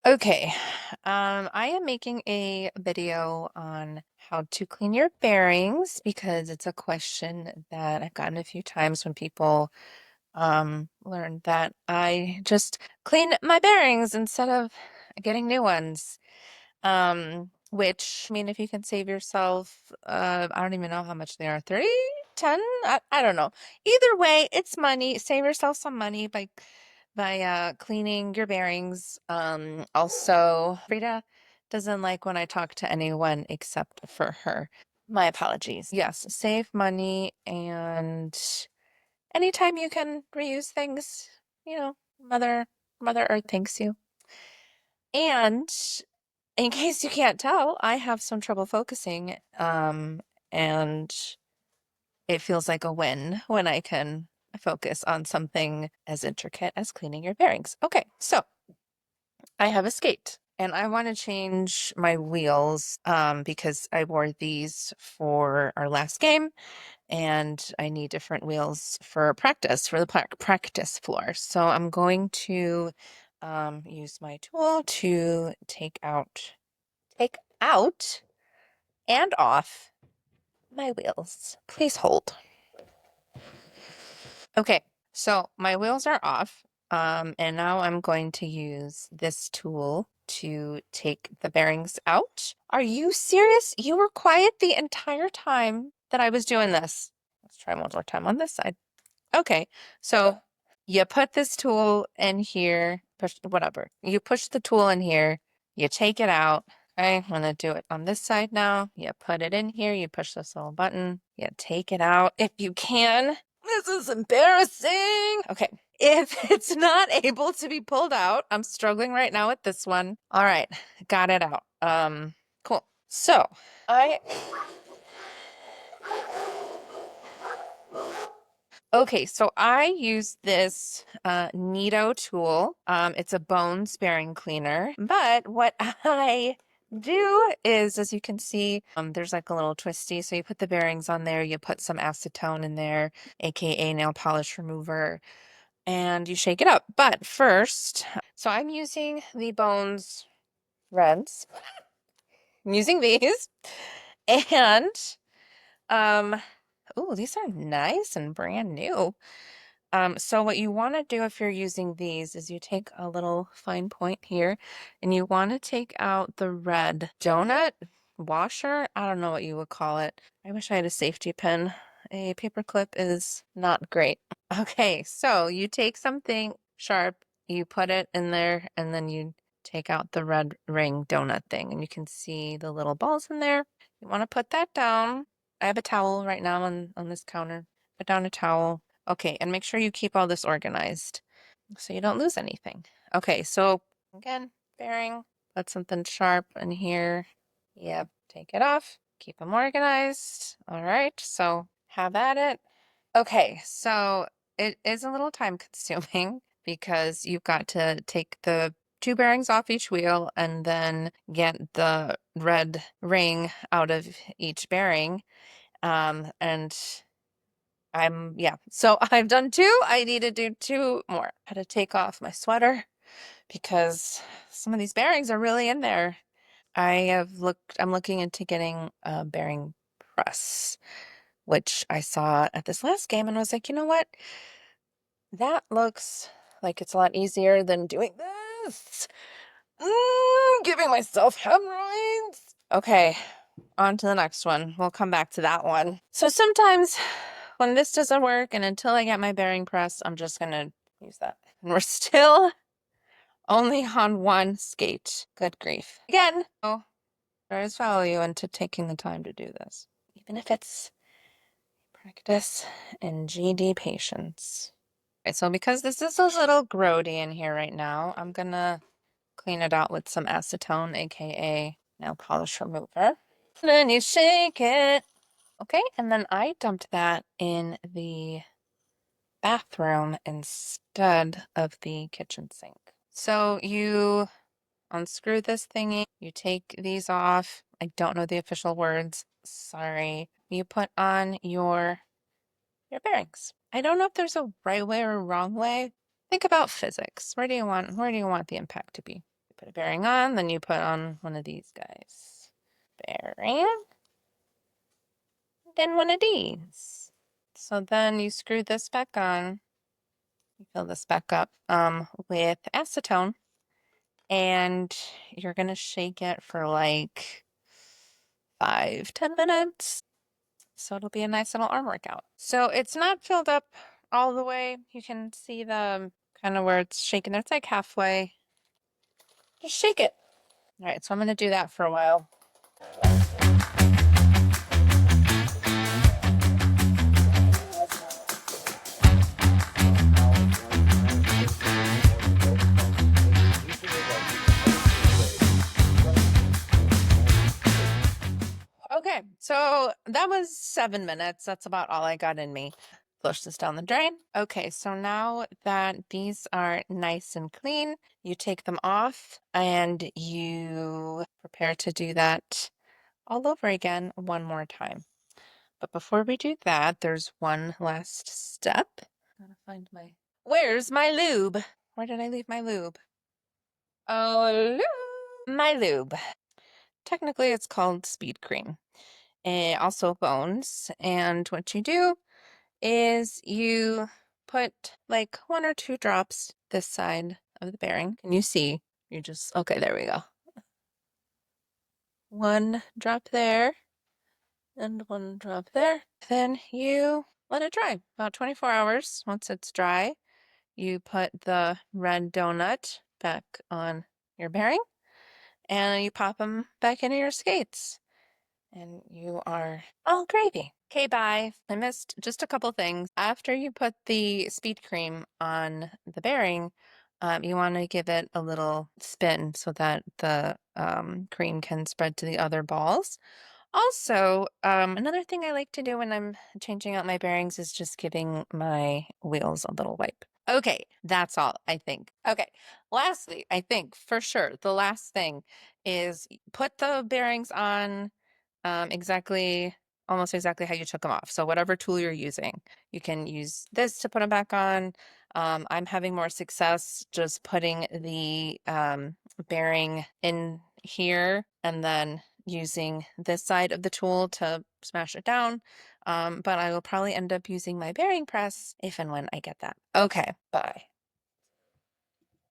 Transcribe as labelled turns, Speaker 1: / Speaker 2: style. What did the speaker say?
Speaker 1: Okay, I am making a video on how to clean your bearings because it's a question that I've gotten a few times when people learn that I just clean my bearings instead of getting new ones. Which, I mean, if you can save yourself, I don't even know how much they are, 30, 10? I don't know. Either way, it's money. Save yourself some money by cleaning your bearings. Also, Frida doesn't like when I talk to anyone except for her. My apologies. Yes, save money and anytime you can reuse things, you know, Mother Earth thanks you. And in case you can't tell, I have some trouble focusing, and it feels like a win when I can focus on something as intricate as cleaning your bearings. Okay, so I have a skate and I want to change my wheels because I wore these for our last game and I need different wheels for practice, for the practice floor. So I'm going to use my tool to take out and off my wheels. Please hold. Okay, so my wheels are off. And now I'm going to use this tool to take the bearings out. Are you serious? You were quiet the entire time that I was doing this. Let's try one more time on this side. Okay, so you put this tool in here, push whatever. You push the tool in here, you take it out. Okay, I'm gonna do it on this side now. You put it in here, you push this little button, you take it out if you can. This is embarrassing. Okay, if it's not able to be pulled out, I'm struggling right now with this one. All right, got it out. Cool. So I Okay, so I use this Neato tool. It's a bone sparing cleaner. But what I do is, as you can see, there's like a little twisty. So you put the bearings on there, you put some acetone in there, aka nail polish remover, and you shake it up. But first, so I'm using the Bones Reds. I'm using these. And oh, these are nice and brand new. So what you want to do if you're using these is you take a little fine point here and you want to take out the red donut washer. I don't know what you would call it. I wish I had a safety pin. A paper clip is not great. Okay, so you take something sharp, you put it in there, and then you take out the red ring donut thing, and you can see the little balls in there. You want to put that down. I have a towel right now on this counter. Put down a towel. Okay, and make sure you keep all this organized so you don't lose anything. Okay, so again, bearing, put something sharp in here. Yep, take it off. Keep them organized. All right, so have at it. Okay, so it is a little time consuming because you've got to take the two bearings off each wheel and then get the red ring out of each bearing. And yeah, so I've done two. I need to do two more. I had to take off my sweater because some of these bearings are really in there. I'm looking into getting a bearing press, which I saw at this last game and was like, you know what? That looks like it's a lot easier than doing this. Giving myself hemorrhoids. Okay, on to the next one. We'll come back to that one. So sometimes when this doesn't work and until I get my bearing press, I'm just gonna use that. And we're still only on one skate. Good grief. Again, oh, there is value into taking the time to do this, even if it's practice and GD patience. Okay, so because this is a little grody in here right now, I'm gonna clean it out with some acetone, aka nail polish remover. And then you shake it. Okay, and then I dumped that in the bathroom instead of the kitchen sink. So you unscrew this thingy, you take these off. I don't know the official words. Sorry. You put on your bearings. I don't know if there's a right way or a wrong way. Think about physics. Where do you want the impact to be? Put a bearing on, then you put on one of these guys. Bearing, then one of these. So then you screw this back on. You fill this back up with acetone, and you're gonna shake it for like 5-10 minutes. So it'll be a nice little arm workout. So it's not filled up all the way. You can see the kind of where it's shaking there. It's like halfway. Just shake it. All right, so I'm gonna do that for a while. Okay, so that was 7 minutes. That's about all I got in me. Flush this down the drain. Okay, so now that these are nice and clean, you take them off and you prepare to do that all over again one more time. But before we do that, there's one last step. Gotta find my... Where's my lube? Where did I leave my lube? Oh, lube! My lube. Technically, it's called speed cream. Also bones. And what you do is you put like 1 or 2 drops this side of the bearing. Can you see? You just, okay, there we go. 1 drop there and 1 drop there. Then you let it dry about 24 hours. Once it's dry, you put the red donut back on your bearing and you pop them back into your skates. And you are all gravy. Okay, bye. I missed just a couple things. After you put the speed cream on the bearing, you want to give it a little spin so that the cream can spread to the other balls. Also, another thing I like to do when I'm changing out my bearings is just giving my wheels a little wipe. Okay, that's all, I think. Okay, lastly, I think for sure the last thing is put the bearings on almost exactly how you took them off. So whatever tool you're using, you can use this to put them back on. I'm having more success just putting the bearing in here and then using this side of the tool to smash it down. But I will probably end up using my bearing press if and when I get that. Okay, bye.